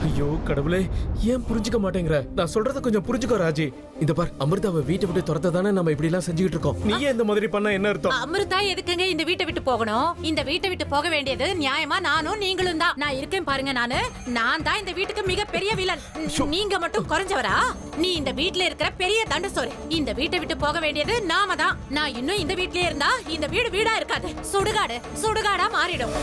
ஐயோ கடவுளே, ஏன் புரிஞ்சுக்க மாட்டேங்கிற? நான் சொல்றத கொஞ்சம் புரிஞ்சுக்கோ ராஜி. இந்த பார், அமிர்தாவை வீட்டை விட்டு துரத்த தானே நம்ம இப்படி எல்லாம் செஞ்சுக்கிட்டு இருக்கோம். நீ ஏன் இந்த மாதிரி பண்ண என்ன அர்த்தம்? அமிர்தா எதுக்குங்க இந்த வீட்டை விட்டு போகணும்? இந்த வீட்டை விட்டு போக வேண்டியது நியாயமா நானும் நீங்களும் தான். நான் இருக்கேன் பாருங்க, நான் தான் இந்த வீட்டுக்கு மிகப்பெரிய வில்லன். நீங்க மட்டும் குறைஞ்சவரா? நீ இந்த வீட்ல இருக்கிற பெரிய தண்டு சோறு. இந்த வீட்டை விட்டு போக வேண்டியது நாம தான். நான் இன்னும் இந்த வீட்லயே இருந்தா இந்த வீடு வீடா இருக்காது, சுடுகாடா மாறிடும்.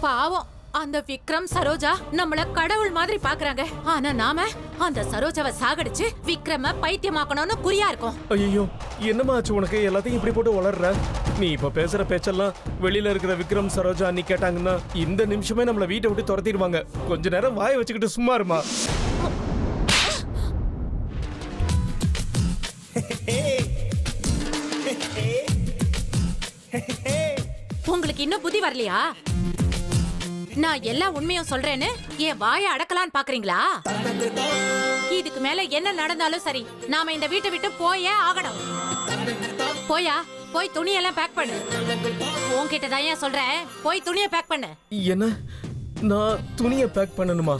பாவம் அந்த விக்ரம் சரோஜா நம்மள கடவுள் மாதிரி பாக்குறாங்க. ஆனா நாம அந்த சரோஜாவை சாகடிச்சு விக்ரம பைத்தியமாக்கணும்னு குறியா இருக்கோம். ஐயோ, என்னமா ஆச்சு உனக்கு? எல்லாத்தையும் இப்படி போட்டு வளர்ற. நீ இப்ப பேசுற பேச்செல்லாம் வெளியில இருக்கிற விக்ரம் சரோஜா அன்னி கேட்டாங்கன்னா இந்த நிமிஷமே நம்மள வீட்டை விட்டு துரத்திடுவாங்க. கொஞ்ச நேரம் வாயை வச்சுக்கிட்டு சும்மா இருமா. உங்களுக்கு இன்னும் புத்தி வரலையா? நான் எல்லா உண்மையும் சொல்றேன்னு என் வாயை அடக்கலான்னு பாக்குறீங்களா? இதுக்கு மேல என்ன நடந்தாலும் சரி, நாம இந்த வீட்டை விட்டு போயே ஆகணும். போய் துணியெல்லாம் பேக் பண்ணு. உன்கிட்ட தான் ஏன் சொல்றேன், போய் துணியை பேக் பண்ணு. என்ன? நான் துணியை பேக் பண்ணணுமா?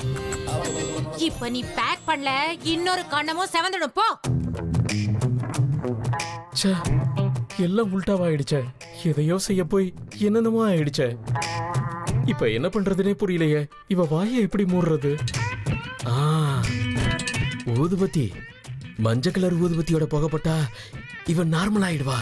இப்ப நீ பேக் பண்ணல, இன்னொரு கண்ணமும் செவந்துடும். போ. எல்லாம் உல்டாவாயிடுச்சே. எதையோ செய்ய போய் என்னென்னமோ ஆயிடுச்சே. இப்ப என்ன பண்றதுனே புரியலையே. இவ வாயை எப்படி மூடுறது? ஊதுபத்தி, மஞ்சள் கலர் ஊதுபத்தியோட புகைப்பட்டா இவ நார்மல் ஆயிடுவா.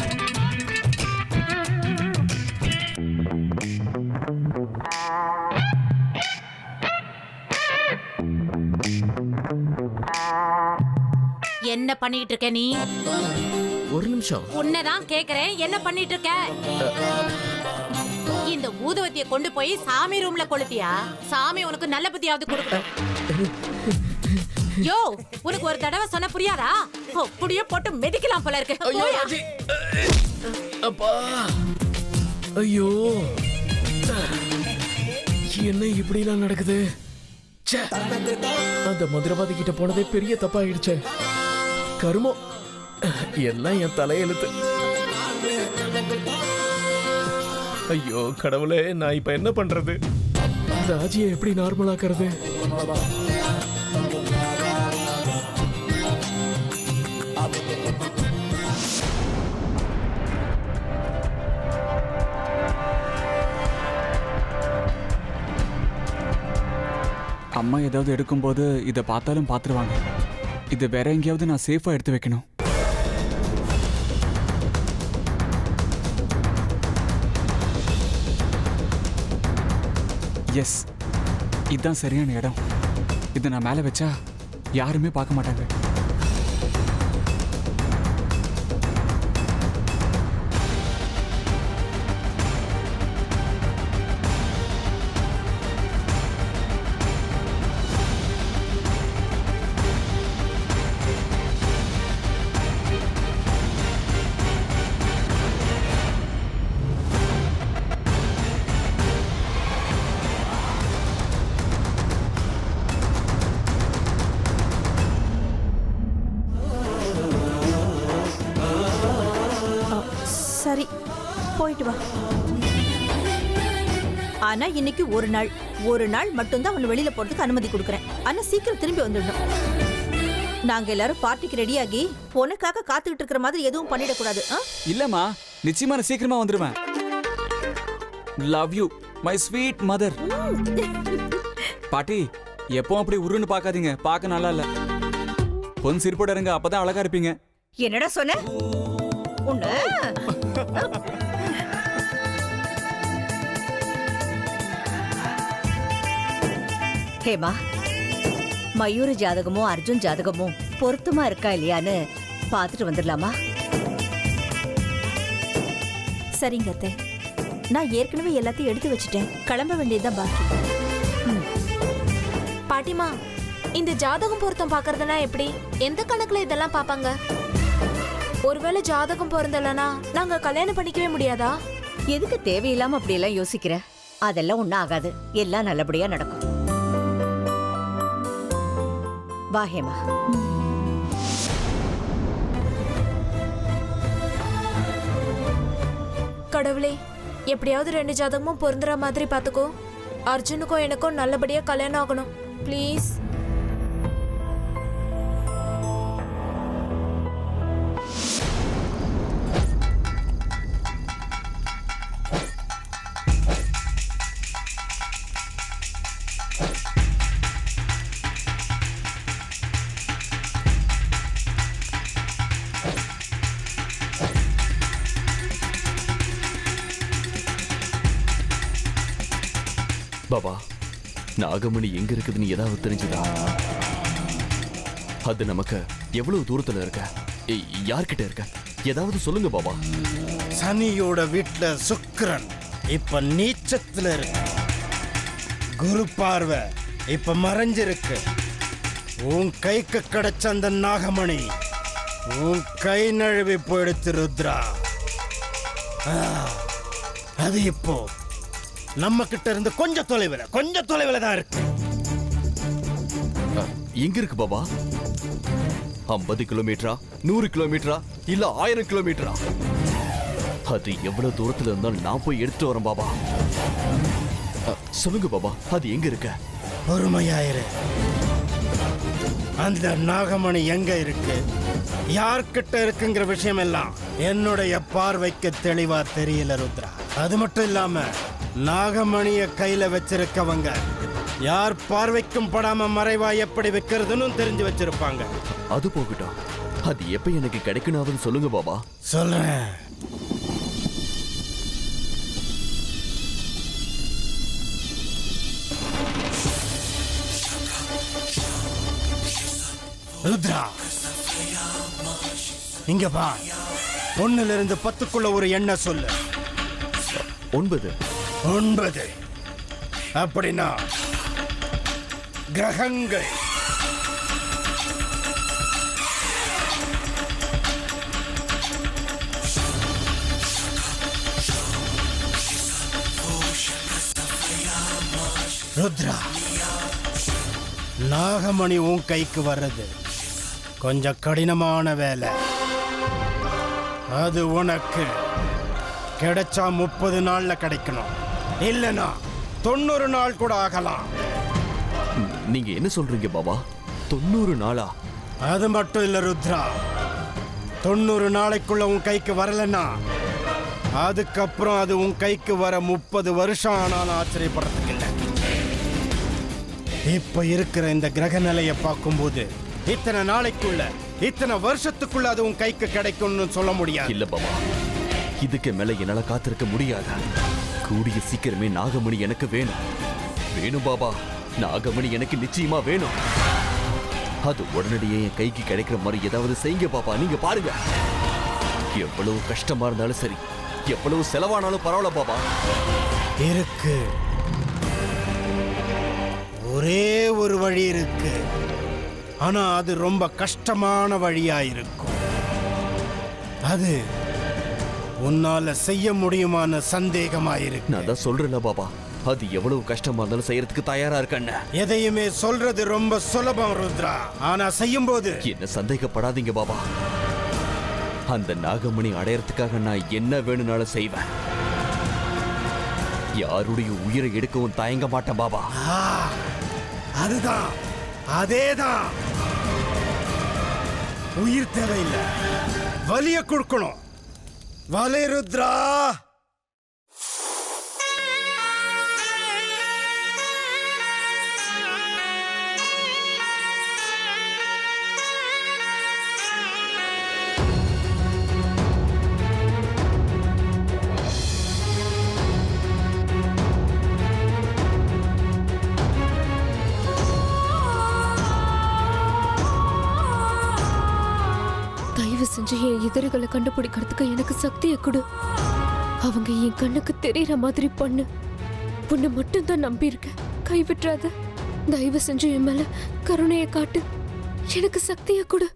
என்ன பண்ணிட்டு இருக்க நீ? ஒரு நிமிஷம். உன்னதான் கேக்குறேன், என்ன பண்ணிட்டு இருக்க? இந்த ஊதுவத்திய கொண்டு போய் சாமி ரூம்ல கொளுத்தியா? சாமி உனக்கு நல்ல புத்தியாவது கொடுக்கணும். யோ, உனக்கு ஒரு தடவை சொன்ன புரியாதா? புடிய போட்டு மெதிக்கலாம் போல இருக்கு. அப்பா, ஐயோ, என்ன இப்படி எல்லாம் நடக்குது? அந்த மந்திரவாதி கிட்ட போனதே பெரிய தப்பாயிடுச்சே. கருமம், எல்லாம் என் தலையெழுத்து. ஐயோ கடவுளே, நான் இப்ப என்ன பண்றது? ராஜியை எப்படி நார்மலாக்குறது? அம்மா ஏதாவது எடுக்கும்போது இதை பார்த்தாலும் பார்த்துருவாங்க. இது வேற எங்கேயாவது நான் சேஃபா எடுத்து வைக்கணும். எஸ், இதுதான் சரியான இடம். இதை நான் மேலே வச்சா யாருமே பார்க்க மாட்டாங்க. சரி, போயிட்டு வா. ஆனா இன்னைக்கு ஒரு நாள் மட்டும்தான் உன்னை வெளியில போறதுக்கு அனுமதி கொடுக்கறேன். ஆனா சீக்கிரம் திரும்பி வந்துடணும். நாங்க எல்லாரும் பார்ட்டிக்கு ரெடியாகி உனக்காக காத்துக்கிட்டு இருக்கிற மாதிரி எதுவும் பண்ணிடக்கூடாது. இல்லம்மா, நிச்சயமா நான் சீக்கிரமா வந்துருவேன். Love you my sweet mother. பாட்டி, எப்பவும் அப்படி உருன்னு பார்க்காதீங்க, பார்க்க நல்லா இல்ல. பொன் சிரிப்போட இருங்க, அப்பதான் அழகா இருப்பீங்க. என்னடா சொன்ன? ஹேமா, மயூர ஜாதகமும் அர்ஜுன் ஜாதகமும் பொருத்தமா இருக்கா இல்லையான்னு பாத்துட்டு வந்துடலாமா? சரிங்க அத்தை, நான் ஏற்கனவே எல்லாத்தையும் எடுத்து வச்சுட்டேன். கிளம்ப வேண்டியதுதான் பாக்கி. பாட்டிமா, இந்த ஜாதகம் பொருத்தம் பாக்குறதுனா எப்படி? எந்த கணக்குல இதெல்லாம் பாப்பாங்க? ஒருவேளை ஜாதகம் பொருந்தலனா நாங்க கல்யாணம் பண்ணிக்கவே முடியாதா? எதுக்கு தேவையில்லாம அப்படி எல்லாம் யோசிக்கிற? அதெல்லாம் ஒண்ணும் ஆகாது, எல்லாம் நல்லபடியா நடக்கும். வா ஹேமா. கடவுளே, எப்படியாவது 2 ஜாதகமும் பொருந்துற மாதிரி பாத்துக்கோ. அர்ஜுனுக்கும் எனக்கும் நல்லபடியா கல்யாணம் ஆகணும். ப்ளீஸ். பாபா, நாகமணி எங்க இருக்குதுன்னு ஏதாவது தெரிஞ்சுதா? அது நமக்கு எவ்வளவு தூரத்துல இருக்க? யார்கிட்ட இருக்க? ஏதாவது சொல்லுங்க பாபா. சனியோட வீட்டுல சுக்கிரன் இப்ப நீச்சத்துல இருக்கு. குரு பார்வை இப்ப மறைஞ்சிருக்கு. உன் கைக்கு கிடைச்ச அந்த நாகமணி உன் கை நழுவி போயிடுத்து ருத்ரா. அது இப்போ நம்ம கிட்ட இருந்து கொஞ்சம் தொலைவில் தான் இருக்கு. எங்க இருக்கு பாபா? 50 கிலோமீட்டரா, 100 கிலோமீட்டரா, இல்ல 1000 கிலோமீட்டரா? அது எவ்வளவு தூரத்துல இருந்தாலும் நான் போய் எடுத்துட்டு வரேன் பாபா. சொல்லுங்க பாபா, அது எங்க இருக்க? பொறுமையாயிரு. அந்த நாகமணி எங்க இருக்கு, யார்கிட்ட இருக்குங்கிற விஷயம் எல்லாம் என்னுடைய பார்வைக்கு தெளிவா தெரியல ருத்ரா. அது மட்டும் இல்லாம நாகமணிய கையில வச்சிருக்கவங்க யார் பார்வைக்கும் படாம மறைவா எப்படி வைக்கிறதுன்னு தெரிஞ்சு வச்சிருப்பாங்க. அது போகட்டும், அது எப்ப எனக்கு கிடைக்கணும் சொல்லுங்க பாபா. சொல்றேன். ருத்ரா, இங்க பா. 1 இருந்து 10க்குள்ள ஒரு எண்ணை சொல்லு. 9. 9 அப்படின்னா கிரகங்கள். ருத்ரா, நாகமணி உன் கைக்கு வர்றது கொஞ்சம் கடினமான வேலை. அது உனக்கு கிடைச்சா 30 நாள்ல கிடைக்கணும், இல்லனா 90 நாள் கூட ஆகலாம். நீங்க என்ன சொல்றீங்க பாபா? 90 நாளா? அது மட்டும் இல்ல ருத்ரா, 90 நாளைக்குள்ள உன் கைக்கு வரலன்னா அதுக்கப்புறம் அது உன் கைக்கு வர 30 வருஷம் ஆனாலும் ஆச்சரியப்படுறதுக்கு இல்லை. இப்ப இருக்கிற இந்த கிரக நிலையை பார்க்கும்போது இத்தனை நாளைக்குள்ள, இத்தனை வருஷத்துக்குள்ள அது உன் கைக்கு கிடைக்கும்னு சொல்ல முடியாது. இல்ல பாபா, இதுக்கு மேல என்னால காத்திருக்க முடியாது. கூடிய சீக்கிரமே நாகமணி எனக்கு வேணும். வேணும் பாபா, நாகமணி எனக்கு நிச்சயமா வேணும். அது உடனடியே என் கைக்கு கிடைக்கிற மாதிரி ஏதாவது செய்யுங்க பாப்பா. நீங்க பாருங்க, எவ்வளவு கஷ்டமா இருந்தாலும் சரி, எவ்வளவு செலவானாலும் பரவாயில்ல பாபா. இருக்கு, ஒரே ஒரு வழி இருக்கு. ஆனா அது ரொம்ப கஷ்டமான வழியா இருக்கும். அது உன்னால செய்ய முடியுமான சந்தேகமா இருக்கு. நான் தான் சொல்றேன்ல பாபா, அது எவ்வளவு கஷ்டமா இருந்தாலும் செய்யறதுக்கு தயாரா இருக்கேன்னு. எதையுமே சொல்றது ரொம்ப சுலபம் ருத்ரா, ஆனா செய்யும் போது என்ன சந்தேகப்படாதீங்க பாபா. அந்த நாகமணி அடையறதுக்காக நான் என்ன வேணும்னாலும் செய்வேன். யாருடைய உயிரை எடுக்கவும் தயங்க மாட்டேன் பாபா. அதுதான், அதேதான். உயிர் தேவையில்லை, வலிய கொடுக்கணும். வலி ருத்ரா. தயவு செஞ்சு என் எதிரிகளை கண்டுபிடிக்கிறதுக்கு எனக்கு சக்தியை கொடு. அவங்க என் கண்ணுக்கு தெரியற மாதிரி பண்ணு. உன்னை மட்டும் தான் நம்பி இருக்கேன், கைவிட்டுறாத. தயவு செஞ்சு என் மேல கருணையை காட்டு, எனக்கு சக்தியை கொடு.